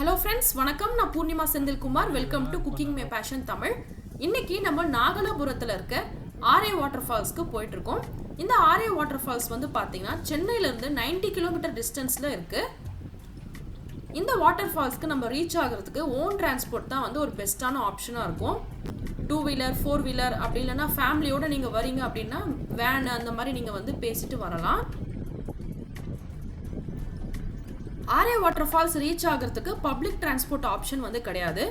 Hello friends, வணக்கம். நான் Poornima Senthilkumar. Welcome to cooking my passion Tamil. இன்னைக்கு நம்ம நாகலாபுரத்தில் இருக்க ஆர்ஏ வாட்டர் ஃபால்ஸ்க்கு போயிட்டு இருக்கோம். இந்த ஆர்ஏ வாட்டர் ஃபால்ஸ் வந்து பார்த்தீங்கன்னா சென்னையிலேருந்து 90 கிலோமீட்டர் டிஸ்டன்ஸில் இருக்குது. இந்த வாட்டர் ஃபால்ஸ்க்கு நம்ம ரீச் ஆகிறதுக்கு ஓன் டிரான்ஸ்போர்ட் தான் வந்து ஒரு பெஸ்ட்டான ஆப்ஷனாக இருக்கும். 2 வீலர் 4 வீலர் அப்படி இல்லைன்னா ஃபேமிலியோடு நீங்கள் வரீங்க அப்படின்னா வேன் அந்த மாதிரி நீங்கள் வந்து பேசிட்டு வரலாம். ஆர்ஏ வாட்டர் ஃபால்ஸ் ரீச் ஆகிறதுக்கு பப்ளிக் டிரான்ஸ்போர்ட் ஆப்ஷன் வந்து கிடையாது.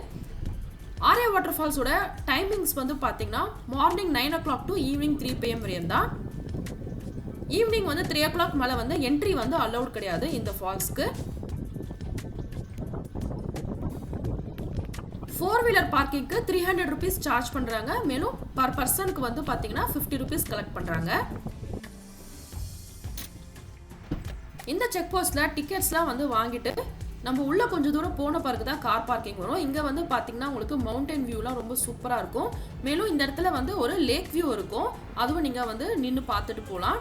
ஆர்ஏ வாட்டர் ஃபால்ஸோட டைமிங்ஸ் வந்து பார்த்தீங்கன்னா morning 9 o'clock to evening 3 PM வரையும் தான். ஈவினிங் வந்து 3 o'clock மேலே வந்து என்ட்ரி வந்து அலௌட் கிடையாது இந்த ஃபால்ஸ்க்கு. 4 வீலர் பார்க்கிங்க்கு 300 rupees சார்ஜ் பண்ணுறாங்க. மேலும் பர் பர்சனுக்கு வந்து பார்த்தீங்கன்னா 50 rupees கலெக்ட் பண்ணுறாங்க. இந்த செக் போஸ்ட்டில் டிக்கெட்ஸ்லாம் வந்து வாங்கிட்டு நம்ம உள்ளே கொஞ்சம் தூரம் போன பிறகு தான் கார் பார்க்கிங் வரும். இங்கே வந்து பார்த்தீங்கன்னா உங்களுக்கு மவுண்டன் வியூலாம் ரொம்ப சூப்பராக இருக்கும். மேலும் இந்த இடத்துல வந்து ஒரு லேக் வியூ இருக்கும். அதுவும் நீங்கள் வந்து நின்று பார்த்துட்டு போகலாம்.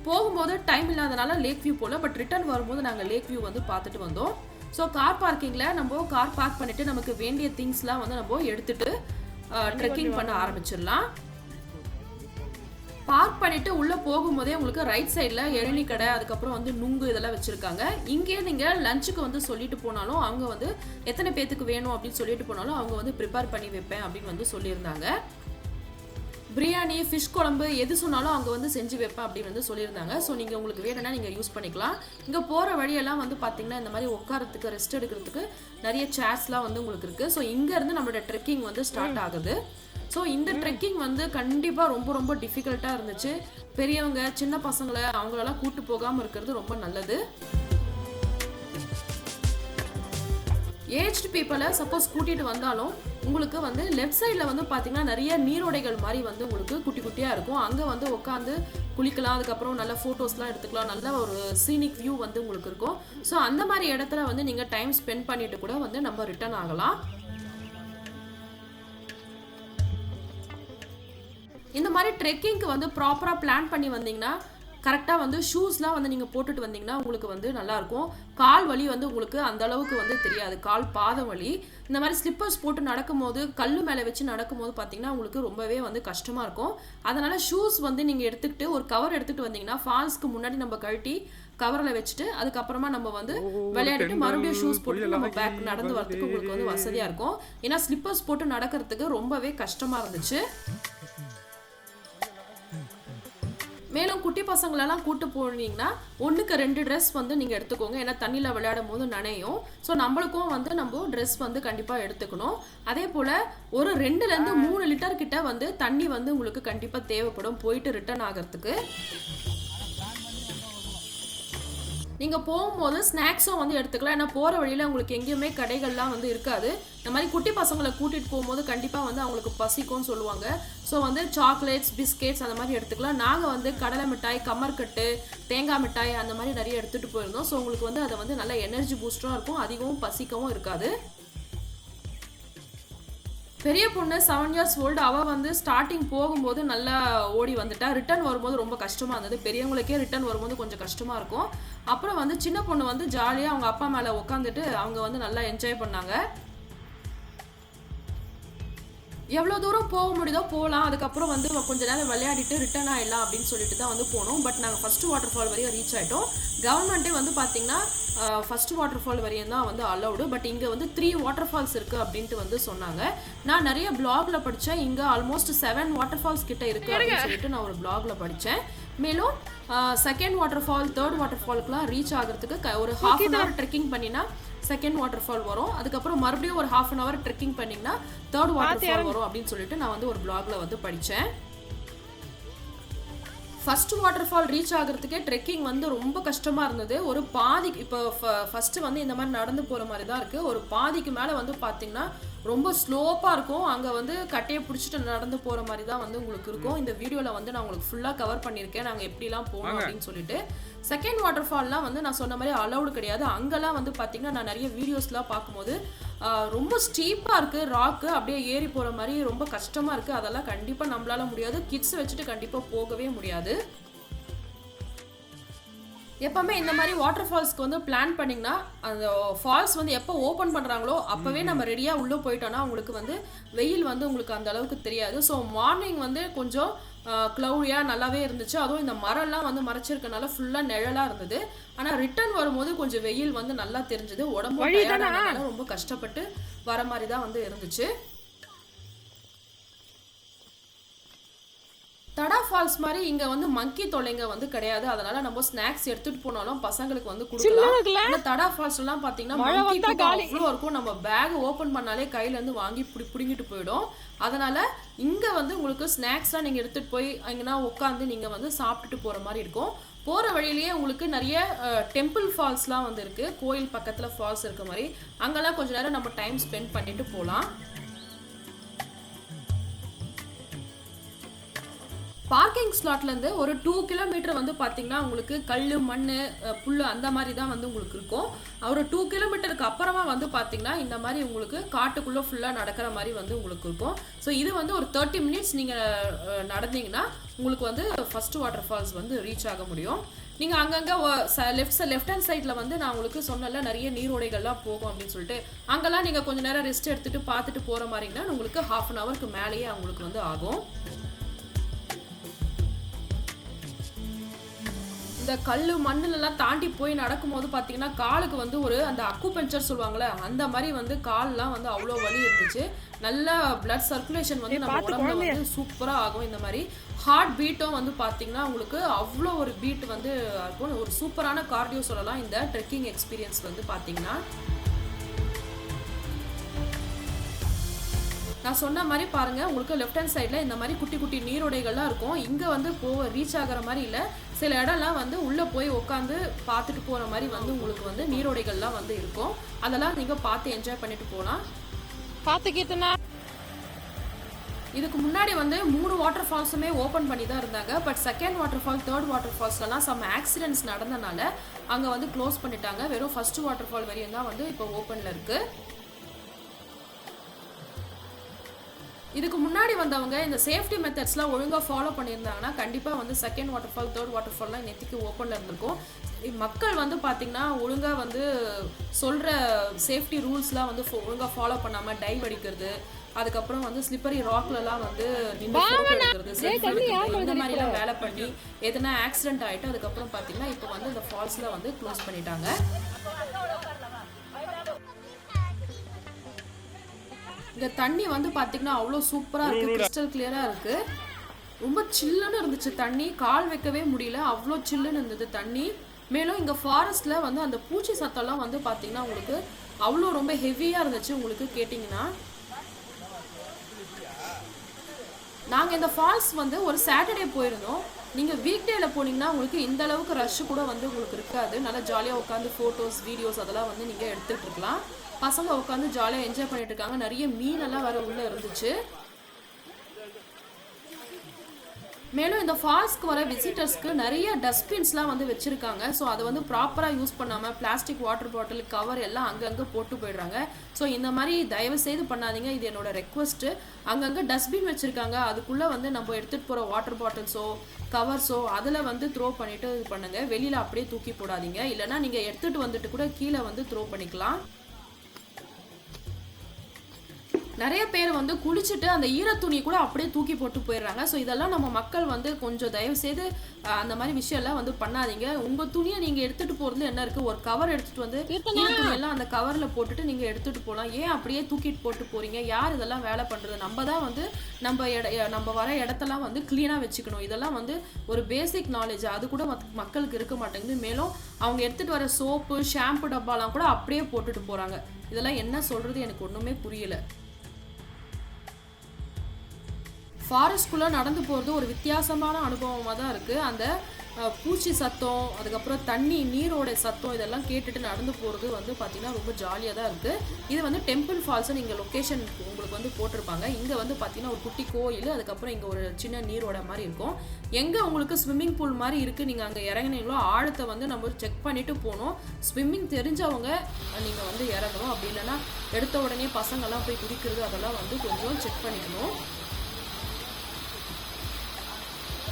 போகும்போது டைம் இல்லாதனால லேக் வியூ போகல, பட் ரிட்டர்ன் வரும்போது நாங்கள் லேக் வியூ வந்து பார்த்துட்டு வந்தோம். ஸோ கார் பார்க்கிங்கில் நம்ம கார் பார்க் பண்ணிவிட்டு நமக்கு வேண்டிய திங்ஸ்லாம் வந்து நம்ம எடுத்துகிட்டு ட்ரெக்கிங் பண்ண ஆரம்பிச்சிடலாம். பார்க் பண்ணிட்டு உள்ளே போகும்போதே உங்களுக்கு ரைட் சைடில் இளநீ கடை, அதுக்கப்புறம் வந்து நுங்கு இதெல்லாம் வச்சுருக்காங்க. இங்கே நீங்கள் லஞ்சுக்கு வந்து சொல்லிட்டு போனாலும் அவங்க வந்து எத்தனை பேத்துக்கு வேணும் அப்படின்னு சொல்லிட்டு போனாலும் அவங்க வந்து ப்ரிப்பேர் பண்ணி வைப்பேன் அப்படின்னு வந்து சொல்லியிருந்தாங்க. பிரியாணி, ஃபிஷ் குழம்பு எது சொன்னாலும் அவங்க வந்து செஞ்சு வைப்பேன் அப்படின்னு வந்து சொல்லியிருந்தாங்க. ஸோ நீங்கள் உங்களுக்கு வேணும்னா நீங்கள் யூஸ் பண்ணிக்கலாம். இங்கே போகிற வழியெல்லாம் வந்து பார்த்தீங்கன்னா இந்த மாதிரி உட்காரத்துக்கு ரெஸ்ட் எடுக்கிறதுக்கு நிறைய சேர்ஸ்லாம் வந்து உங்களுக்கு இருக்குது. ஸோ இங்கேருந்து நம்மளோட ட்ரெக்கிங் வந்து ஸ்டார்ட் ஆகுது. ஸோ இந்த ட்ரெக்கிங் வந்து கண்டிப்பாக ரொம்ப ரொம்ப டிஃபிகல்ட்டாக இருந்துச்சு. பெரியவங்க சின்ன பசங்களை அவங்களெல்லாம் கூட்டு போகாமல் இருக்கிறது ரொம்ப நல்லது. ஏஜ்டு பீப்புளை சப்போஸ் கூட்டிகிட்டு வந்தாலும் உங்களுக்கு வந்து லெஃப்ட் சைடில் வந்து பார்த்தீங்கன்னா நிறைய நீரோடைகள் மாதிரி வந்து உங்களுக்கு குட்டி குட்டியாக இருக்கும். அங்கே வந்து உட்காந்து குளிக்கலாம், அதுக்கப்புறம் நல்ல ஃபோட்டோஸ்லாம் எடுத்துக்கலாம், நல்ல ஒரு சீனிக் வியூ வந்து உங்களுக்கு இருக்கும். ஸோ அந்த மாதிரி இடத்துல வந்து நீங்கள் டைம் ஸ்பெண்ட் பண்ணிட்டு கூட வந்து நம்ம ரிட்டர்ன் ஆகலாம். இந்த மாதிரி ட்ரெக்கிங்க்கு வந்து ப்ராப்பராக பிளான் பண்ணி வந்தீங்கன்னா கரெக்டாக வந்து ஷூஸ்லாம் வந்து நீங்கள் போட்டுட்டு வந்தீங்கன்னா உங்களுக்கு வந்து நல்லாயிருக்கும். கால் வலி வந்து உங்களுக்கு அந்த அளவுக்கு வந்து தெரியாது, கால் பாதம் வலி. இந்த மாதிரி ஸ்லிப்பர்ஸ் போட்டு நடக்கும்போது கல் மேலே வச்சு நடக்கும்போது பார்த்தீங்கன்னா உங்களுக்கு ரொம்பவே வந்து கஷ்டமாக இருக்கும். அதனால் ஷூஸ் வந்து நீங்கள் எடுத்துக்கிட்டு ஒரு கவர் எடுத்துகிட்டு வந்தீங்கன்னா ஃபால்ஸ்க்கு முன்னாடி நம்ம கழட்டி கவரில் வச்சுட்டு அதுக்கப்புறமா நம்ம வந்து விளையாடிட்டு மறுபடியும் ஷூஸ் போட்டு நம்ம பேக் நடந்து வரதுக்கு உங்களுக்கு வந்து வசதியாக இருக்கும். ஏன்னா ஸ்லிப்பர்ஸ் போட்டு நடக்கிறதுக்கு ரொம்பவே கஷ்டமாக இருந்துச்சு. மேலும் குட்டி பசங்களெல்லாம் கூட்டு போனீங்கன்னா 1க்கு 2 ட்ரெஸ் வந்து நீங்கள் எடுத்துக்கோங்க. ஏன்னா தண்ணியில் விளையாடும் போது நனையும். ஸோ நம்மளுக்கும் வந்து நம்ம ட்ரெஸ் வந்து கண்டிப்பாக எடுத்துக்கணும். அதே போல் ஒரு 2லேருந்து 3 லிட்டர் கிட்ட வந்து தண்ணி வந்து உங்களுக்கு கண்டிப்பாக தேவைப்படும் போயிட்டு ரிட்டர்ன் ஆகிறதுக்கு. நீங்கள் போகும்போது ஸ்நாக்ஸும் வந்து எடுத்துக்கலாம். ஏன்னா போகிற வழியில் உங்களுக்கு எங்கேயுமே கடைகள்லாம் வந்து இருக்காது. இந்த மாதிரி குட்டி பசங்களை கூட்டிகிட்டு போகும்போது கண்டிப்பாக வந்து அவங்களுக்கு பசிக்கும்னு சொல்லுவாங்க. ஸோ வந்து சாக்லேட்ஸ், பிஸ்கெட்ஸ் அந்த மாதிரி எடுத்துக்கலாம். நாங்கள் வந்து கடலை மிட்டாய், கம்மர்கட்டு, தேங்காய் மிட்டாய் அந்த மாதிரி நிறைய எடுத்துகிட்டு போயிருந்தோம். ஸோ உங்களுக்கு வந்து அதை வந்து நல்ல எனர்ஜி பூஸ்டராக இருக்கும், அதிகமும் பசிக்கவும் இருக்காது. பெரிய பொண்ணு 7 years old, அவள் வந்து ஸ்டார்டிங் போகும்போது நல்லா ஓடி வந்துட்டா. ரிட்டர்ன் வரும்போது ரொம்ப கஷ்டமாக இருந்தது. பெரியவங்களுக்கே ரிட்டர்ன் வரும்போது கொஞ்சம் கஷ்டமாக இருக்கும். அப்புறம் வந்து சின்ன பொண்ணு வந்து ஜாலியாக அவங்க அப்பா மேலே உட்காந்துட்டு அவங்க வந்து நல்லா என்ஜாய் பண்ணாங்க. எவ்வளோ தூரம் போக முடியுதோ போகலாம், அதுக்கப்புறம் வந்து கொஞ்ச நேரம் விளையாடிட்டு ரிட்டர்ன் ஆகிடலாம் அப்படின்னு சொல்லிட்டு தான் வந்து போனோம். பட் நாங்கள் ஃபஸ்ட்டு வாட்டர் ஃபால் வரையும் ரீச் ஆகிட்டோம். கவர்மெண்ட்டே வந்து பார்த்திங்கன்னா ஃபஸ்ட்டு வாட்டர் ஃபால் வரையும் தான் வந்து அலௌடு. பட் இங்கே வந்து 3 வாட்டர் ஃபால்ஸ் இருக்குது அப்படின்ட்டு வந்து சொன்னாங்க. நான் நிறைய பிளாகில் படித்தேன். இங்கே ஆல்மோஸ்ட் 7 வாட்டர் ஃபால்ஸ் கிட்ட இருக்குது அப்படின்னு சொல்லிட்டு நான் ஒரு பிளாகில் படித்தேன். மேலும் செகண்ட் வாட்டர் ஃபால், தேர்ட் வாட்டர் ஃபாலுக்குலாம் ரீச் ஆகிறதுக்கு ஒரு ½ an hour ட்ரெக்கிங் பண்ணினா செகண்ட் வாட்டர் ஃபால் வரும். அதுக்கப்புறம் மறுபடியும் ஒரு ½ an hour ட்ரெக்கிங் பண்ணிங்கன்னா தேர்ட் வாட்டர் ஃபால் வரும் அப்படின்னு சொல்லிட்டு நான் வந்து ஒரு பிளாகில் வந்து படித்தேன். ஃபர்ஸ்ட் வாட்டர் ஃபால் ரீச் ஆகிறதுக்கே ட்ரெக்கிங் வந்து ரொம்ப கஷ்டமாக இருந்தது. ஒரு பாதிக்கு இப்போ ஃபஸ்ட்டு வந்து இந்த மாதிரி நடந்து போகிற மாதிரி தான் இருக்குது. ஒரு பாதிக்கு மேலே வந்து பார்த்திங்கன்னா ரொம்ப ஸ்லோப்பாக இருக்கும். அங்கே வந்து கட்டையை பிடிச்சிட்டு நடந்து போகிற மாதிரி தான் வந்து உங்களுக்கு இருக்கும். இந்த வீடியோவில் வந்து நான் உங்களுக்கு ஃபுல்லாக கவர் பண்ணியிருக்கேன் நாங்கள் எப்படிலாம் போகணும் அப்படின்னு சொல்லிட்டு. செகண்ட் வாட்டர் ஃபால்லாம் வந்து நான் சொன்ன மாதிரி அலௌடு கிடையாது. அங்கெல்லாம் வந்து பார்த்திங்கன்னா நான் நிறைய வீடியோஸ்லாம் பார்க்கும்போது ரொம்ப ஸ்டீப்பாக இருக்குது, ராக்கு அப்படியே ஏறி போகிற மாதிரி ரொம்ப கஷ்டமாக இருக்குது. அதெல்லாம் கண்டிப்பாக நம்மளால முடியாது. கிட்ஸ் வச்சுட்டு கண்டிப்பாக போகவே முடியாது. எப்பவுமே இந்த மாதிரி வாட்டர் ஃபால்ஸ்க்கு வந்து பிளான் பண்ணிங்கன்னா அந்த ஃபால்ஸ் வந்து எப்போ ஓப்பன் பண்ணுறாங்களோ அப்போவே நம்ம ரெடியாக உள்ளே போயிட்டோன்னா உங்களுக்கு வந்து வெயில் வந்து உங்களுக்கு அந்த அளவுக்கு தெரியாது. ஸோ மார்னிங் வந்து கொஞ்சம் க்ளௌடியாக நல்லாவே இருந்துச்சு. அதுவும் இந்த மரம்லாம் வந்து மறைச்சிருக்கனால ஃபுல்லாக நிழலாக இருந்தது. ஆனால் ரிட்டர்ன் வரும்போது கொஞ்சம் வெயில் வந்து நல்லா தெரிஞ்சுது. உடம்பு ரொம்ப கஷ்டப்பட்டு வர மாதிரி தான் வந்து இருந்துச்சு. தடா ஃபால்ஸ் மாதிரி இங்க வந்து மங்கி தொலைங்க வந்து கிடையாது. அதனால நம்ம ஸ்நாக்ஸ் எடுத்துட்டு போனாலும் பசங்களுக்கு வந்து கொடுக்கலாம். இந்த தடா ஃபால்ஸ் எல்லாம் பாத்தீங்கன்னா மங்கி அவ்வளோ இருக்கும். நம்ம பேக் ஓபன் பண்ணாலே கையில இருந்து வாங்கி புடுங்கிட்டு போயிடும். அதனால இங்க வந்து உங்களுக்கு ஸ்நாக்ஸ்லாம் நீங்க எடுத்துட்டு போய் அங்கன்னா உட்காந்து நீங்க வந்து சாப்பிட்டுட்டு போற மாதிரி இருக்கும். போகிற வழியிலேயே உங்களுக்கு நிறைய டெம்பிள் ஃபால்ஸ்லாம் வந்து இருக்கு. கோயில் பக்கத்துல ஃபால்ஸ் இருக்க மாதிரி அங்கெல்லாம் கொஞ்ச நேரம் நம்ம டைம் ஸ்பெண்ட் பண்ணிட்டு போகலாம். பார்க்கிங் ஸ்லாட்லேருந்து ஒரு 2 கிலோமீட்டர் வந்து பார்த்தீங்கன்னா உங்களுக்கு கல் மண் புல் அந்த மாதிரி தான் வந்து உங்களுக்கு இருக்கும். ஒரு 2 கிலோமீட்டருக்கு அப்புறமா வந்து பார்த்தீங்கன்னா இந்த மாதிரி உங்களுக்கு காட்டுக்குள்ளே ஃபுல்லாக நடக்கிற மாதிரி வந்து உங்களுக்கு இருக்கும். ஸோ இது வந்து ஒரு 30 மினிட்ஸ் நீங்கள் நடந்தீங்கன்னா உங்களுக்கு வந்து ஃபர்ஸ்ட் வாட்டர் ஃபால்ஸ் வந்து ரீச் ஆக முடியும். நீங்கள் அங்கங்கே லெஃப்ட் ஹேண்ட் சைடில் வந்து நான் உங்களுக்கு சொன்னல நிறைய நீரோடைகள்லாம் போகும் அப்படின்னு சொல்லிட்டு அங்கெல்லாம் நீங்கள் கொஞ்சம் நேரம் ரெஸ்ட் எடுத்துகிட்டு பார்த்துட்டு போகிற மாதிரிங்கன்னா உங்களுக்கு 1/2 ஹவருக்கு மேலேயே அவங்களுக்கு வந்து ஆகும். இந்த கல் மண்ணுலலாம் தாண்டி போய் நடக்கும்போது பார்த்தீங்கன்னா காலுக்கு வந்து ஒரு அந்த அக்குபஞ்சர் சொல்லுவாங்கள்ல அந்த மாதிரி வந்து கால்லாம் வந்து அவ்வளோ வலி இருந்துச்சு. நல்ல பிளட் சர்க்குலேஷன் வந்து நம்ம உடம்புல வந்து சூப்பராக ஆகும். இந்த மாதிரி ஹார்ட் பீட்டும் வந்து பார்த்தீங்கன்னா உங்களுக்கு அவ்வளோ ஒரு பீட் வந்து இருக்கும். ஒரு சூப்பரான கார்டியோ சொல்லலாம் இந்த ட்ரெக்கிங் எக்ஸ்பீரியன்ஸ் வந்து பார்த்தீங்கன்னா. நான் சொன்ன மாதிரி பாருங்க உங்களுக்கு லெஃப்ட் ஹேண்ட் சைடில் இந்த மாதிரி குட்டி குட்டி நீரோடைகள்லாம் இருக்கும். இங்கே வந்து ரீச் ஆகிற மாதிரி இல்லை. சில இடம்லாம் வந்து உள்ளே போய் உட்காந்து பார்த்துட்டு போகிற மாதிரி வந்து உங்களுக்கு வந்து நீரோடைகள்லாம் வந்து இருக்கும். அதெல்லாம் நீங்கள் பார்த்து என்ஜாய் பண்ணிட்டு போகலாம். பார்த்துக்கிட்டுனா இதுக்கு முன்னாடி வந்து 3 வாட்டர் ஃபால்ஸுமே ஓப்பன் பண்ணி தான் இருந்தாங்க. But second waterfall third வாட்டர் ஃபால்ஸ்லாம் சம் ஆக்சிடென்ட்ஸ் நடந்தனால அங்கே வந்து க்ளோஸ் பண்ணிட்டாங்க. வெறும் ஃபர்ஸ்ட் வாட்டர் ஃபால் வரையும் தான் வந்து இப்போ ஓப்பனில் இருக்குது. இதுக்கு முன்னாடி வந்தவங்க இந்த சேஃப்டி மெத்தட்ஸ்லாம் ஒழுங்காக ஃபாலோ பண்ணியிருந்தாங்கன்னா கண்டிப்பாக வந்து செகண்ட் வாட்டர் ஃபால் தேர்ட் வாட்டர் ஃபால்லாம் நேற்றுக்கு ஓப்பனில் இருந்திருக்கும். மக்கள் வந்து பார்த்திங்கன்னா ஒழுங்காக வந்து சொல்கிற சேஃப்டி ரூல்ஸ்லாம் வந்து ஒழுங்காக ஃபாலோ பண்ணாமல் டைவ் அடிக்கிறது, அதுக்கப்புறம் வந்து ஸ்லிப்பரி ராக்லலாம் வந்து நின்று ஃபோட்டோ எடுக்கிறது, செல்ஃபி எடுக்கிறது, இந்த மாதிரிலாம் வேலை பண்ணி எதனா ஆக்சிடென்ட் ஆகிட்டு அதுக்கப்புறம் பார்த்திங்கன்னா இப்போ வந்து இந்த ஃபால்ஸில் வந்து க்ளோஸ் பண்ணிட்டாங்க. இந்த தண்ணி வந்து பார்த்தீங்கன்னா அவ்வளோ சூப்பராக இருக்குது. கிறிஸ்டல் கிளியராக இருக்குது. ரொம்ப சில்லுன்னு இருந்துச்சு தண்ணி. கால் வைக்கவே முடியல, அவ்வளோ சில்லுன்னு இருந்தது தண்ணி. மேலும் இங்கே ஃபாரஸ்ட்டில் வந்து அந்த பூச்சி சத்தம்லாம் வந்து பார்த்தீங்கன்னா உங்களுக்கு அவ்வளோ ரொம்ப ஹெவியாக இருந்துச்சு. உங்களுக்கு கேட்டிங்கன்னா நாங்கள் இந்த ஃபால்ஸ் வந்து ஒரு சாட்டர்டே போயிருந்தோம். நீங்கள் வீக் டேல போனீங்கன்னா உங்களுக்கு இந்த அளவுக்கு ரஷ் கூட வந்து உங்களுக்கு இருக்காது. நல்லா ஜாலியாக உட்காந்து ஃபோட்டோஸ் வீடியோஸ் அதெல்லாம் வந்து நீங்கள் எடுத்துகிட்டு இருக்கலாம். பசங்க உட்காந்து ஜாலியாக என்ஜாய் பண்ணிட்டு இருக்காங்க. நிறைய மீனெல்லாம் வர உள்ள இருந்துச்சு. மேலும் இந்த ஃபால்ஸ்க்கு வர விசிட்டர்ஸ்க்கு நிறைய டஸ்ட்பின்ஸ்லாம் வந்து வச்சுருக்காங்க. ஸோ அதை வந்து ப்ராப்பராக யூஸ் பண்ணாமல் பிளாஸ்டிக் வாட்டர் பாட்டில் கவர் எல்லாம் அங்கங்கே போட்டு போயிடுறாங்க. ஸோ இந்த மாதிரி தயவு செய்து பண்ணாதீங்க, இது என்னோட ரெக்வஸ்ட்டு. அங்கங்கே டஸ்ட்பின் வச்சுருக்காங்க, அதுக்குள்ளே வந்து நம்ம எடுத்துகிட்டு போகிற வாட்டர் பாட்டில்ஸோ கவர்ஸோ அதில் வந்து த்ரோ பண்ணிவிட்டு இது பண்ணுங்கள். வெளியில் அப்படியே தூக்கி போடாதீங்க. இல்லைனா நீங்கள் எடுத்துகிட்டு வந்துட்டு கூட கீழே வந்து த்ரோ பண்ணிக்கலாம். நிறைய பேர் வந்து குளிச்சுட்டு அந்த ஈரத்துணி கூட அப்படியே தூக்கி போட்டு போயிடுறாங்க. ஸோ இதெல்லாம் நம்ம மக்கள் வந்து கொஞ்சம் தயவு செய்து அந்த மாதிரி விஷயம்லாம் வந்து பண்ணாதீங்க. உங்கள் துணியை நீங்கள் எடுத்துகிட்டு போகிறதுல என்ன இருக்குது, ஒரு கவர் எடுத்துகிட்டு வந்து ஈரத்துணியெல்லாம் அந்த கவரில் போட்டுட்டு நீங்கள் எடுத்துகிட்டு போகலாம். ஏன் அப்படியே தூக்கிட்டு போட்டு போகிறீங்க? யார் இதெல்லாம் வேலை பண்ணுறது? நம்ம தான் வந்து நம்ம வர இடத்தெல்லாம் வந்து க்ளீனாக வச்சுக்கணும். இதெல்லாம் வந்து ஒரு பேசிக் நாலேஜ், அது கூட மக்களுக்கு இருக்க மாட்டேங்குது. மேலும் அவங்க எடுத்துகிட்டு வர சோப்பு ஷாம்பு டப்பாலாம் கூட அப்படியே போட்டுட்டு போகிறாங்க. இதெல்லாம் என்ன சொல்கிறது எனக்கு ஒன்றுமே புரியலை. ஃபாரஸ்ட்குள்ளே நடந்து போகிறது ஒரு வித்தியாசமான அனுபவமாக தான் இருக்குது. அந்த பூச்சி சத்தம், அதுக்கப்புறம் தண்ணி நீரோட சத்தம் இதெல்லாம் கேட்டுட்டு நடந்து போகிறது வந்து பார்த்திங்கன்னா ரொம்ப ஜாலியாக தான் இருக்குது. இது வந்து டெம்பிள் ஃபால்ஸை நீங்கள் லொக்கேஷன் உங்களுக்கு வந்து போட்டிருப்பாங்க. இங்கே வந்து பார்த்திங்கன்னா ஒரு குட்டி கோயில், அதுக்கப்புறம் இங்கே ஒரு சின்ன நீரோட மாதிரி இருக்கும். எங்கே உங்களுக்கு ஸ்விம்மிங் பூல் மாதிரி இருக்குது, நீங்கள் அங்கே இறங்கினீங்களோ ஆழத்தை வந்து நம்ம செக் பண்ணிவிட்டு போகணும். ஸ்விம்மிங் தெரிஞ்சவங்க நீங்கள் வந்து இறங்கணும். அப்படி இல்லைன்னா எடுத்த உடனே பசங்கள்லாம் போய் குதிக்கிறது அதெல்லாம் வந்து கொஞ்சம் செக் பண்ணிக்கணும்.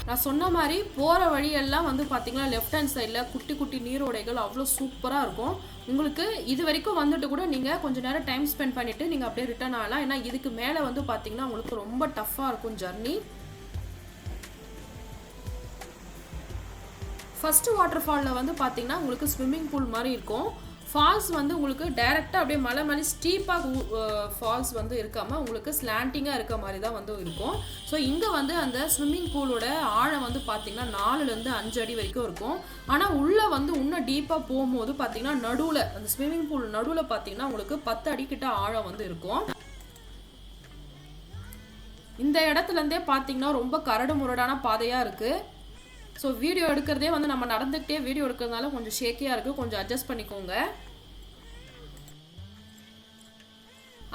நான் சொன்ன மாதிரி போகிற வழியெல்லாம் வந்து பார்த்தீங்கன்னா லெஃப்ட் ஹேண்ட் சைடில் குட்டி குட்டி நீரோடைகள் அவ்வளோ சூப்பராக இருக்கும். உங்களுக்கு இது வரைக்கும் வந்துட்டு கூட நீங்கள் கொஞ்சம் நேரம் டைம் ஸ்பெண்ட் பண்ணிவிட்டு நீங்கள் அப்படியே ரிட்டர்ன் ஆகலாம். ஏன்னா இதுக்கு மேலே வந்து பார்த்தீங்கன்னா உங்களுக்கு ரொம்ப டஃப்பாக இருக்கும் ஜர்னி. ஃபஸ்ட்டு வாட்டர் ஃபாலில் வந்து பார்த்தீங்கன்னா உங்களுக்கு ஸ்விம்மிங் பூல் மாதிரி இருக்கும். ஃபால்ஸ் வந்து உங்களுக்கு டைரெக்டாக அப்படியே மலை மேலே ஸ்டீப்பாக ஃபால்ஸ் வந்து இருக்காமல் உங்களுக்கு ஸ்லாண்டிங்காக இருக்க மாதிரி தான் வந்து இருக்கும். ஸோ இங்கே வந்து அந்த ஸ்விம்மிங் பூலோட ஆழம் வந்து பார்த்திங்கன்னா 4லேருந்து 5 அடி வரைக்கும் இருக்கும். ஆனால் உள்ளே வந்து இன்னும் டீப்பாக போகும்போது பார்த்திங்கன்னா நடுவில் அந்த ஸ்விம்மிங் பூல் நடுவில் பார்த்திங்கன்னா உங்களுக்கு 10 அடிக்கிட்ட ஆழம் வந்து இருக்கும். இந்த இடத்துலேருந்தே பார்த்திங்கன்னா ரொம்ப கரடு முரடான பாதையாக இருக்குது. ஸோ வீடியோ எடுக்கிறதே வந்து நம்ம நடந்துக்கிட்டே வீடியோ எடுக்கிறதுனால கொஞ்சம் ஷேக்கியாக இருக்குது, கொஞ்சம் அட்ஜஸ்ட் பண்ணிக்கோங்க.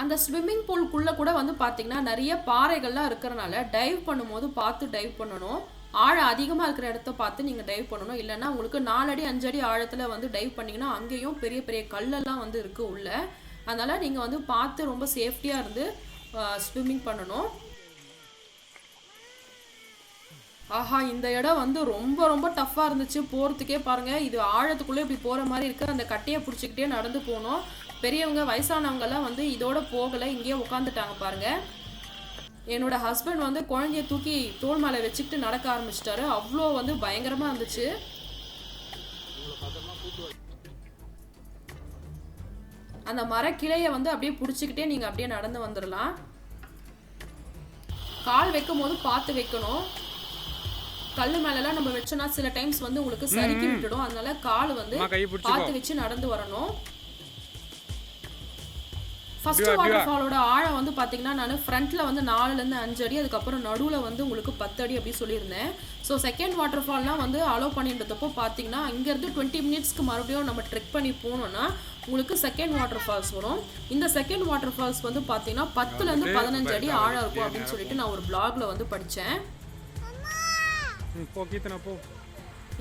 அந்த ஸ்விம்மிங் பூலுக்குள்ளே கூட வந்து பார்த்திங்கன்னா நிறைய பாறைகள்லாம் இருக்கிறனால டைவ் பண்ணும்போது பார்த்து டைவ் பண்ணணும். ஆழம் அதிகமாக இருக்கிற இடத்த பார்த்து நீங்கள் டைவ் பண்ணணும். இல்லைன்னா உங்களுக்கு 4 அடி 5 அடி ஆழத்தில் வந்து டைவ் பண்ணிங்கன்னா அங்கேயும் பெரிய பெரிய கல்லெல்லாம் வந்து இருக்குது உள்ள. அதனால் நீங்கள் வந்து பார்த்து ரொம்ப சேஃப்டியாக இருந்து ஸ்விம்மிங் பண்ணணும். ஆஹா, இந்த இடம் வந்து ரொம்ப ரொம்ப டஃப்பாக இருந்துச்சு போகிறதுக்கே. பாருங்கள், இது ஆழத்துக்குள்ளே இப்படி போகிற மாதிரி இருக்குது. அந்த கட்டையை பிடிச்சிக்கிட்டே நடந்து போகணும். பெரியவங்க வயசானவங்கெல்லாம் வந்து இதோட போகலை, இங்கேயே உட்காந்துட்டாங்க பாருங்கள். என்னோடய ஹஸ்பண்ட் வந்து குழந்தைய தூக்கி தோள் மேலே வச்சுக்கிட்டு நடக்க ஆரம்பிச்சிட்டாரு. அவ்வளோ வந்து பயங்கரமாக இருந்துச்சு. அந்த மரக்கிளையை வந்து அப்படியே பிடிச்சிக்கிட்டே நீங்கள் அப்படியே நடந்து வந்துடலாம். கால் வைக்கும் போது பார்த்து வைக்கணும். கல் மேலெல்லாம் நம்ம வச்சோன்னா சில டைம்ஸ் வந்து உங்களுக்கு சறுக்கி விட்டுடும். அதனால கால் வந்து பார்த்து வச்சு நடந்து வரணும். ஃபர்ஸ்ட் வாட்டர் ஃபாலோட ஆழம் வந்து பார்த்தீங்கன்னா நான் ஃப்ரண்ட்ல வந்து 4லேருந்து 5 அடி, அதுக்கப்புறம் நடுவில் வந்து உங்களுக்கு 10 அடி அப்படி சொல்லியிருந்தேன். ஸோ செகண்ட் வாட்டர் ஃபால்லாம் வந்து அலோவ் பண்ணின்றதப்போ பார்த்தீங்கன்னா இங்கேருந்து 20 மினிட்ஸ்க்கு மறுபடியும் நம்ம ட்ரெக் பண்ணி போனோம்னா உங்களுக்கு செகண்ட் வாட்டர் ஃபால்ஸ் வரும். இந்த செகண்ட் வாட்டர் ஃபால்ஸ் வந்து பார்த்தீங்கன்னா 10லேருந்து 15 அடி ஆழம் இருக்கும் அப்படின்னு சொல்லிட்டு நான் ஒரு பிளாக்ல வந்து படித்தேன்.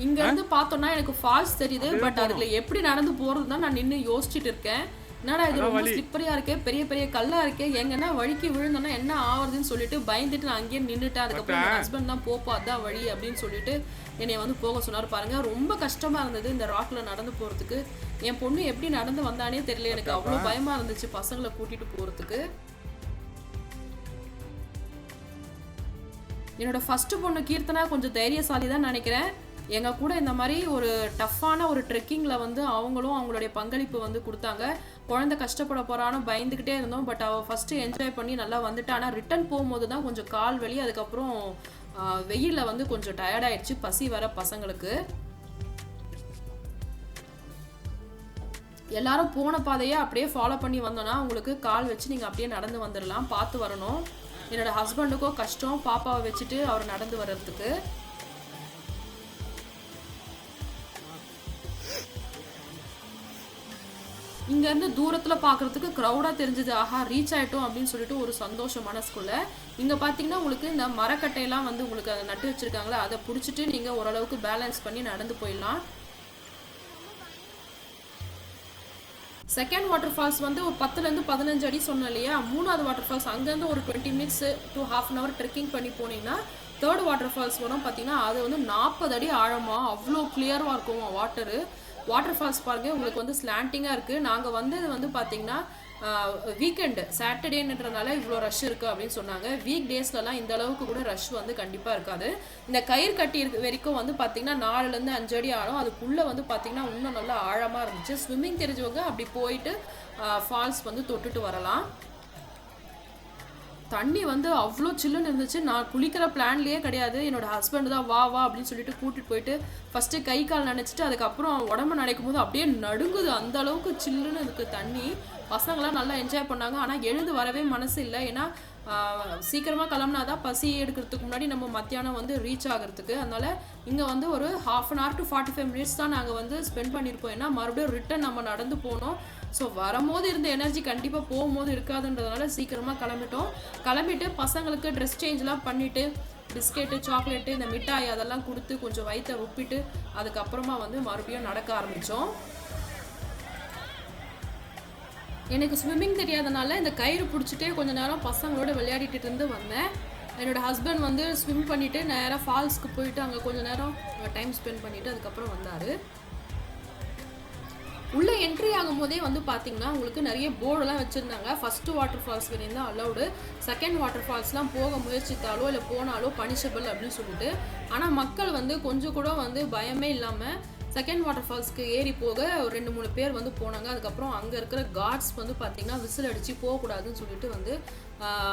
இங்க இருந்து பார்த்தோம்னா எனக்கு ஃபால்ஸ் தெரியுது. பட் அதுல எப்படி நடந்து போறது தான் நான் நின்று யோசிச்சுட்டு இருக்கேன். என்னடா இது ரொம்ப ஸ்லிப்பரியா இருக்கே, பெரிய பெரிய கல்லா இருக்கே, எங்கன்னா வழிக்கு விழுந்தோன்னா என்ன ஆவறதுன்னு சொல்லிட்டு பயந்துட்டு நான் அங்கேயே நின்றுட்டேன். அதுக்கப்புறம் என் ஹஸ்பண்ட் தான் போப்பா அதான் வழி அப்படின்னு சொல்லிட்டு என்னை வந்து போக சொன்னார். பாருங்க, ரொம்ப கஷ்டமா இருந்தது இந்த ராக்ல நடந்து போறதுக்கு. என் பொண்ணு எப்படி நடந்து வந்தானே தெரியல, எனக்கு அவ்வளோ பயமா இருந்துச்சு பசங்களை கூட்டிட்டு போறதுக்கு. என்னோட ஃபர்ஸ்ட் பொண்ணு கீர்த்தனா கொஞ்சம் தைரியசாலி தான் நினைக்கிறேன். எங்கள் கூட இந்த மாதிரி ஒரு டஃப்பான ஒரு ட்ரெக்கிங்கில் வந்து அவங்களும் அவங்களுடைய பங்களிப்பு வந்து கொடுத்தாங்க. குழந்தை கஷ்டப்பட போகிறான்னு பயந்துக்கிட்டே இருந்தோம். பட் அவள் ஃபஸ்ட்டு என்ஜாய் பண்ணி நல்லா வந்துட்டு. ஆனால் ரிட்டன் போகும்போது தான் கொஞ்சம் கால் வலி, அதுக்கப்புறம் வெயிலில் வந்து கொஞ்சம் டயர்டாயிடுச்சு, பசி வர பசங்களுக்கு. எல்லாரும் போன பாதையை அப்படியே ஃபாலோ பண்ணி வந்தோன்னா உங்களுக்கு கால் வச்சு நீங்கள் அப்படியே நடந்து வந்துடலாம். பார்த்து வரணும். என்னோட ஹஸ்பண்டுக்கோ கஷ்டம் பாப்பாவை வச்சுட்டு அவர் நடந்து வர்றதுக்கு. இங்கேருந்து தூரத்தில் பார்க்குறதுக்கு க்ரௌடாக தெரிஞ்சது. ஆஹா, ரீச் ஆகிட்டோம் அப்படின்னு சொல்லிட்டு ஒரு சந்தோஷம் மனசுக்குள்ள. இங்கே பார்த்தீங்கன்னா உங்களுக்கு இந்த மரக்கட்டையெல்லாம் வந்து உங்களுக்கு அதை நட்டு வச்சுருக்காங்களே, அதை பிடிச்சிட்டு நீங்கள் ஓரளவுக்கு பேலன்ஸ் பண்ணி நடந்து போயிடலாம். செகண்ட் வாட்டர் ஃபால்ஸ் வந்து ஒரு 10லேருந்து 15 அடி சொன்னேன் இல்லையா. 3வது வாட்டர் ஃபால்ஸ் அங்கேருந்து ஒரு 20 minutes to half an hour trekking பண்ணி போனீங்கன்னா தேர்ட் வாட்டர் ஃபால்ஸ் வரும். பார்த்தீங்கன்னா அது வந்து 40 அடி ஆழமாக அவ்வளோ கிளியராக இருக்கும் வாட்டரு. வாட்டர் ஃபால்ஸ் பாருங்கள், உங்களுக்கு வந்து ஸ்லாண்டிங்காக இருக்குது. நாங்கள் வந்தது வந்து பார்த்தீங்கன்னா வீக்கெண்டு சாட்டர்டேன்றதுனால இவ்வளோ ரஷ் இருக்குது அப்படின்னு சொன்னாங்க. வீக் டேஸ்லலாம் இந்த அளவுக்கு கூட ரஷ் வந்து கண்டிப்பாக இருக்காது. இந்த கயிறு கட்டி வரைக்கும் வந்து பார்த்தீங்கன்னா 4லேருந்து 5 அடி ஆழம். அதுக்குள்ளே வந்து பார்த்தீங்கன்னா இன்னும் நல்லா ஆழமாக இருந்துச்சு. ஸ்விம்மிங் தெரிஞ்சவங்க அப்படி போயிட்டு ஃபால்ஸ் வந்து தொட்டுட்டு வரலாம். தண்ணி வந்து அவ்வளோ சில்லுன்னு இருந்துச்சு. நான் குளிக்கிற பிளான்லேயே கிடையாது. என்னோடய ஹஸ்பண்ட் தான் வா வா அப்படின்னு சொல்லிட்டு கூட்டிகிட்டு போயிட்டு ஃபஸ்ட்டு கை கால் நினச்சிட்டு அதுக்கப்புறம் உடம்பு நினைக்கும் போது அப்படியே நடுங்குது. அந்த அளவுக்கு சில்லுன்னு இருக்குது தண்ணி. பசங்களாம் நல்லா என்ஜாய் பண்ணாங்க. ஆனால் எழுந்து வரவே மனசு இல்லை. ஏன்னா சீக்கிரமாக கிளம்புனா தான் பசி எடுக்கிறதுக்கு முன்னாடி நம்ம மத்தியானம் வந்து ரீச் ஆகிறதுக்கு. அதனால் இங்கே வந்து ஒரு half an hour to 45 minutes தான் நாங்கள் வந்து ஸ்பெண்ட் பண்ணியிருப்போம். ஏன்னா மறுபடியும் ரிட்டன் நம்ம நடந்து போனோம். ஸோ வரும்போது இருந்த எனர்ஜி கண்டிப்பாக போகும்போது இருக்காதுன்றதுனால சீக்கிரமாக கிளம்பிட்டு பசங்களுக்கு ட்ரெஸ் சேஞ்செலாம் பண்ணிவிட்டு பிஸ்கெட்டு சாக்லேட்டு இந்த மிட்டாய் அதெல்லாம் கொடுத்து கொஞ்சம் வயிற்றை உப்பிட்டு அதுக்கப்புறமா வந்து மறுபடியும் நடக்க ஆரம்பித்தோம். எனக்கு ஸ்விம்மிங் தெரியாதனால இந்த கயிறு பிடிச்சிட்டே கொஞ்ச நேரம் பசங்களோட விளையாடிட்டு இருந்து வந்தேன். என்னோடய ஹஸ்பண்ட் வந்து ஸ்விம் பண்ணிவிட்டு நேராக ஃபால்ஸ்க்கு போயிட்டு அங்கே கொஞ்சம் நேரம் டைம் ஸ்பெண்ட் பண்ணிவிட்டு அதுக்கப்புறம் வந்தார். உள்ளே என்ட்ரி ஆகும் போதே வந்து பார்த்தீங்கன்னா உங்களுக்கு நிறைய போர்டெல்லாம் வச்சுருந்தாங்க. ஃபஸ்ட்டு வாட்டர் ஃபால்ஸ் வரையும் தான் அலௌடு, செகண்ட் வாட்டர் ஃபால்ஸ்லாம் போக முயற்சித்தாலோ இல்லை போனாலோ பனிஷபிள் அப்படின்னு சொல்லிட்டு. ஆனால் மக்கள் வந்து கொஞ்சம் கூட வந்து பயமே இல்லாமல் செகண்ட் வாட்டர் ஃபால்ஸ்க்கு ஏறி போக ஒரு 2-3 பேர் வந்து போனாங்க. அதுக்கப்புறம் அங்கே இருக்கிற கார்ட்ஸ் வந்து பார்த்திங்கன்னா விசில் அடித்து போகக்கூடாதுன்னு சொல்லிட்டு வந்து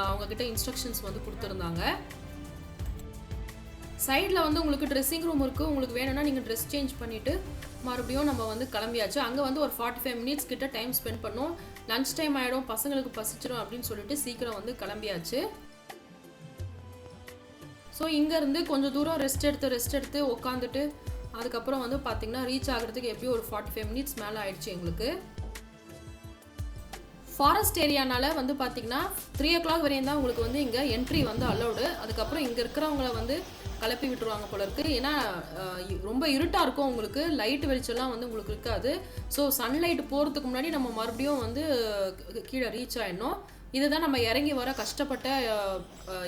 அவங்கக்கிட்ட இன்ஸ்ட்ரக்ஷன்ஸ் வந்து கொடுத்துருந்தாங்க. சைடில் வந்து உங்களுக்கு ட்ரெஸ்ஸிங் ரூம் இருக்குது. உங்களுக்கு வேணும்னா நீங்கள் ட்ரெஸ் சேஞ்ச் பண்ணிவிட்டு மறுபடியும் நம்ம வந்து கிளம்பியாச்சு. அங்கே வந்து ஒரு 45 மினிட்ஸ் கிட்ட டைம் ஸ்பெண்ட் பண்ணோம். லன்ச் டைம் ஆகிடும், பசங்களுக்கு பசிச்சிடும் அப்படின்னு சொல்லிட்டு சீக்கிரம் வந்து கிளம்பியாச்சு. ஸோ இங்கேருந்து கொஞ்சம் தூரம் ரெஸ்ட் எடுத்து உட்காந்துட்டு அதுக்கப்புறம் வந்து பார்த்திங்கன்னா ரீச் ஆகிறதுக்கு எப்படியும் ஒரு 45 மினிட்ஸ் மேலே ஆயிடுச்சு எங்களுக்கு. ஃபாரஸ்ட் ஏரியானால வந்து பார்த்திங்கன்னா 3 o'clock வரையும் தான் உங்களுக்கு வந்து இங்கே என்ட்ரி வந்து அலௌடு. அதுக்கப்புறம் இங்கே இருக்கிறவங்கள வந்து கிளப்பி விட்டுருவாங்க போல இருக்குது. ஏன்னா ரொம்ப இருட்டாக இருக்கும், உங்களுக்கு லைட் வெளிச்சம்லாம் வந்து உங்களுக்கு இருக்காது. ஸோ சன்லைட் போகிறதுக்கு முன்னாடி நம்ம மறுபடியும் வந்து கீழே ரீச் ஆகிடணும். இதுதான் நம்ம இறங்கி வர கஷ்டப்பட்ட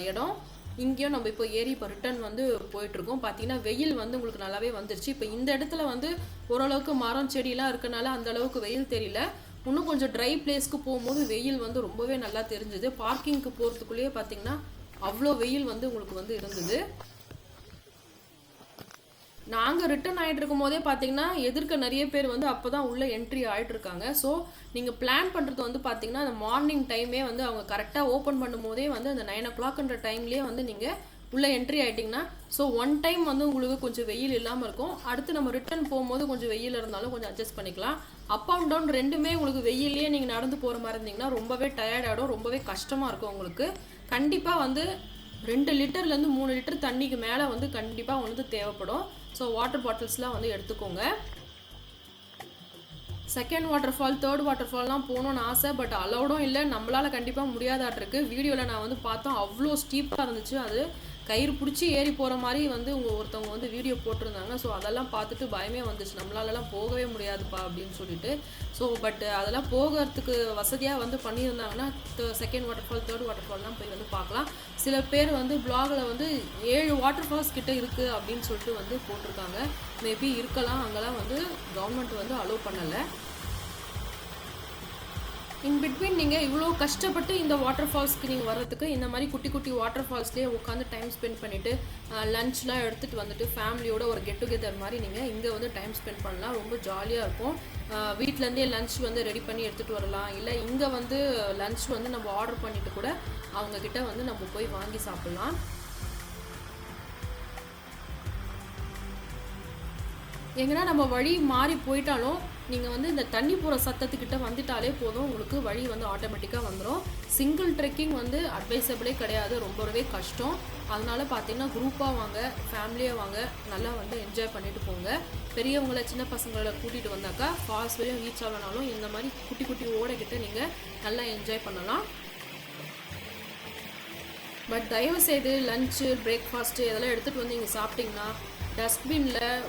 இடம். இங்கேயும் நம்ம இப்போ ஏறி இப்போ ரிட்டர்ன் வந்து போயிட்டுருக்கோம். பார்த்தீங்கன்னா வெயில் வந்து உங்களுக்கு நல்லாவே வந்துருச்சு. இப்போ இந்த இடத்துல வந்து ஓரளவுக்கு மரம் செடியெலாம் இருக்கனால அந்த அளவுக்கு வெயில் தெரியல. இன்னும் கொஞ்சம் ட்ரை பிளேஸ்க்கு போகும்போது வெயில் வந்து ரொம்பவே நல்லா தெரிஞ்சுது. பார்க்கிங்க்கு போகிறதுக்குள்ளேயே பார்த்தீங்கன்னா அவ்வளோ வெயில் வந்து உங்களுக்கு வந்து இருந்தது. நாங்கள் ரிட்டர்ன் ஆகிட்டு இருக்கும் போதே பார்த்தீங்கன்னா எதிர்க்க நிறைய பேர் வந்து அப்போ தான் உள்ளே என்ட்ரி ஆகிட்ருக்காங்க. ஸோ நீங்கள் பிளான் பண்ணுறது வந்து பார்த்தீங்கன்னா அந்த மார்னிங் டைமே வந்து அவங்க கரெக்டாக ஓப்பன் பண்ணும் போதே வந்து அந்த 9 o'clockன்ற டைம்லேயே வந்து நீங்கள் உள்ளே என்ட்ரி ஆகிட்டிங்கன்னா ஸோ ஒன் டைம் வந்து உங்களுக்கு கொஞ்சம் வெயில் இல்லாமல் இருக்கும். அடுத்து நம்ம ரிட்டர்ன் போகும்போது கொஞ்சம் வெயில் இருந்தாலும் கொஞ்சம் அட்ஜஸ்ட் பண்ணிக்கலாம். அப் அண்ட் டவுன் ரெண்டுமே உங்களுக்கு வெயிலே நீங்கள் நடந்து போகிற மாதிரி இருந்தீங்கன்னா ரொம்பவே டயர்ட் ஆகிடும், ரொம்பவே கஷ்டமாக இருக்கும் உங்களுக்கு. கண்டிப்பாக வந்து 2 லிட்டர்லேருந்து 3 லிட்டர் தண்ணிக்கு மேலே வந்து கண்டிப்பாக வந்து தேவைப்படும். ஸோ வாட்டர் பாட்டில்ஸ்லாம் வந்து எடுத்துக்கோங்க. செகண்ட் வாட்டர் ஃபால், தேர்ட் வாட்டர் ஃபால்லாம் போகணுன்னு ஆசை, பட் அலௌடும் இல்லை, நம்மளால் கண்டிப்பாக முடியாதாட்டிருக்கு. வீடியோவில் நான் வந்து பார்த்தோம், அவ்வளோ ஸ்டீப்பாக இருந்துச்சு. அது கயிறு பிடிச்சி ஏறி போகிற மாதிரி வந்து ஒருத்தவங்க வந்து வீடியோ போட்டிருந்தாங்க. ஸோ அதெல்லாம் பார்த்துட்டு பயமே வந்துச்சு, நம்மளாலலாம் போகவே முடியாதுப்பா அப்படின்னு சொல்லிட்டு. ஸோ பட் அதெல்லாம் போகிறதுக்கு வசதியாக வந்து பண்ணியிருந்தாங்கன்னா செகண்ட் வாட்டர் ஃபால், தேர்ட் வாட்டர் ஃபால்லாம் போய் வந்து பார்க்கலாம். சில பேர் வந்து பிளாகில் வந்து 7 வாட்டர் ஃபால்ஸ் கிட்ட இருக்குது அப்படின்னு சொல்லிட்டு வந்து போட்டிருக்காங்க. மேபி இருக்கலாம், அங்கெல்லாம் வந்து கவர்மெண்ட் வந்து அலோவ் பண்ணலை. இன் பிட்வீன் நீங்கள் இவ்வளோ கஷ்டப்பட்டு இந்த வாட்டர் ஃபால்ஸ்க்கு நீங்கள் வர்றதுக்கு இந்த மாதிரி குட்டி குட்டி வாட்டர் ஃபால்ஸ்லேயே உட்காந்து டைம் ஸ்பெண்ட் பண்ணிவிட்டு லன்ச்லாம் எடுத்துகிட்டு வந்துட்டு ஃபேமிலியோட ஒரு கெட் டுகெதர் மாதிரி நீங்கள் இங்கே வந்து டைம் ஸ்பெண்ட் பண்ணலாம். ரொம்ப ஜாலியாக இருக்கும். வீட்டிலேருந்தே லன்ச் வந்து ரெடி பண்ணி எடுத்துகிட்டு வரலாம். இல்லை இங்கே வந்து லன்ச் வந்து நம்ம ஆர்டர் பண்ணிவிட்டு கூட அவங்கக்கிட்ட வந்து நம்ம போய் வாங்கி சாப்பிட்லாம். எங்கன்னா நம்ம வழி மாறி போயிட்டாலும் நீங்கள் வந்து இந்த தண்ணி போகிற சத்தத்துக்கிட்ட வந்துட்டாலே போதும், உங்களுக்கு வழி வந்து ஆட்டோமேட்டிக்காக வந்துடும். சிங்கிள் ட்ரெக்கிங் வந்து அட்வைசபிளே கிடையாது, ரொம்பவே கஷ்டம். அதனால பார்த்தீங்கன்னா குரூப்பாக வாங்க, ஃபேமிலியாக வாங்க, நல்லா வந்து என்ஜாய் பண்ணிட்டு போங்க. பெரியவங்களை சின்ன பசங்களை கூட்டிகிட்டு வந்தாக்கா ஃபால்ஸ் வரையும் ரீச் ஆகலனாலும் இந்த மாதிரி குட்டி குட்டி ஓடைக்கிட்ட நீங்கள் நல்லா என்ஜாய் பண்ணலாம். பட் தயவுசெய்து லன்ச்சு, பிரேக்ஃபாஸ்ட்டு இதெல்லாம் எடுத்துகிட்டு வந்து இங்கே சாப்பிட்டிங்கன்னா டஸ்ட்பினில்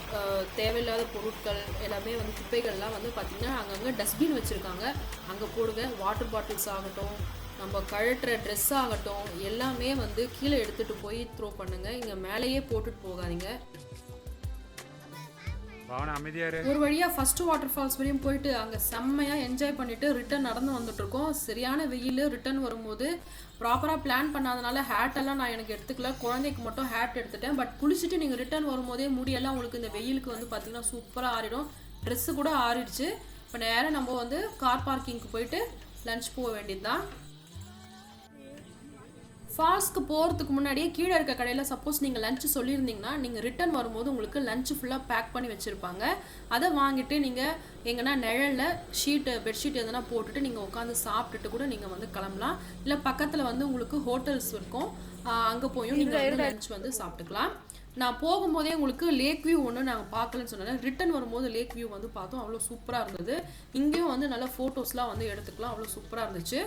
தேவையில்லாத பொருட்கள் எல்லாமே வந்து குப்பைகள்லாம் வந்து பார்த்திங்கன்னா அங்கங்கே டஸ்ட்பின் வச்சுருக்காங்க, அங்கே போடுங்க. வாட்டர் பாட்டில்ஸ் ஆகட்டும், நம்ம கழட்டுற ட்ரெஸ் ஆகட்டும், எல்லாமே வந்து கீழே எடுத்துகிட்டு போய் த்ரோ பண்ணுங்கள். இங்கே மேலேயே போட்டுட்டு போகாதீங்க. ஒரு வழியாக ஃபஸ்ட்டு வாட்டர் ஃபால்ஸ் வரையும் போயிட்டு அங்கே செம்மையாக என்ஜாய் பண்ணிவிட்டு ரிட்டன் நடந்து வந்துட்டுருக்கோம். சரியான வெயில். ரிட்டன் வரும்போது ப்ராப்பராக பிளான் பண்ணாதனால ஹேட்டெல்லாம் நான் எனக்கு எடுத்துக்கல, குழந்தைக்கு மட்டும் ஹேட் எடுத்துட்டேன். பட் குளிச்சுட்டு நீங்கள் ரிட்டன் வரும்போதே முடியெல்லாம் உங்களுக்கு இந்த வெயிலுக்கு வந்து பார்த்திங்கன்னா சூப்பராக ஆறிடும். ட்ரெஸ்ஸு கூட ஆறிடுச்சு. இப்போ நேராக நம்ம வந்து கார் பார்க்கிங்க்கு போயிட்டு லன்ச் போக வேண்டியது தான். ஃபால்ஸ்க்கு போகிறதுக்கு முன்னாடியே கீழே இருக்க கடையில் சப்போஸ் நீங்கள் லஞ்சு சொல்லியிருந்தீங்கன்னா நீங்கள் ரிட்டன் வரும்போது உங்களுக்கு லஞ்சு ஃபுல்லாக பேக் பண்ணி வச்சுருப்பாங்க. அதை வாங்கிட்டு நீங்கள் எங்கன்னா நிழலில் பெட்ஷீட் எதனா போட்டுட்டு நீங்கள் உட்காந்து சாப்பிட்டுட்டு கூட நீங்கள் வந்து கிளம்பலாம். இல்லை பக்கத்தில் வந்து உங்களுக்கு ஹோட்டல்ஸ் இருக்கும், அங்கே போயும் நீங்கள் வந்து லஞ்ச் வந்து சாப்பிட்டுக்கலாம். நான் போகும்போதே உங்களுக்கு லேக் வியூ ஒன்று நாங்கள் பார்க்கலன்னு சொன்னேன். ரிட்டன் வரும்போது லேக் வியூ வந்து பார்த்தோம், அவ்வளோ சூப்பராக இருந்தது. இங்கேயும் வந்து நல்லா ஃபோட்டோஸ்லாம் வந்து எடுத்துக்கலாம், அவ்வளோ சூப்பராக இருந்துச்சு.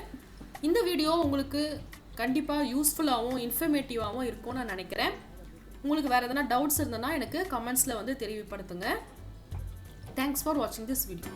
இந்த வீடியோ உங்களுக்கு கண்டிப்பாக யூஸ்ஃபுல்லாகவும் இன்ஃபர்மேட்டிவாகவும் இருக்கும்னு நான் நினைக்கிறேன். உங்களுக்கு வேறு எதனா டவுட்ஸ் இருந்ததுன்னா எனக்கு கமெண்ட்ஸில் வந்து தெரிவிப்படுத்துங்க. தேங்க்ஸ் ஃபார் வாட்சிங் திஸ் வீடியோ.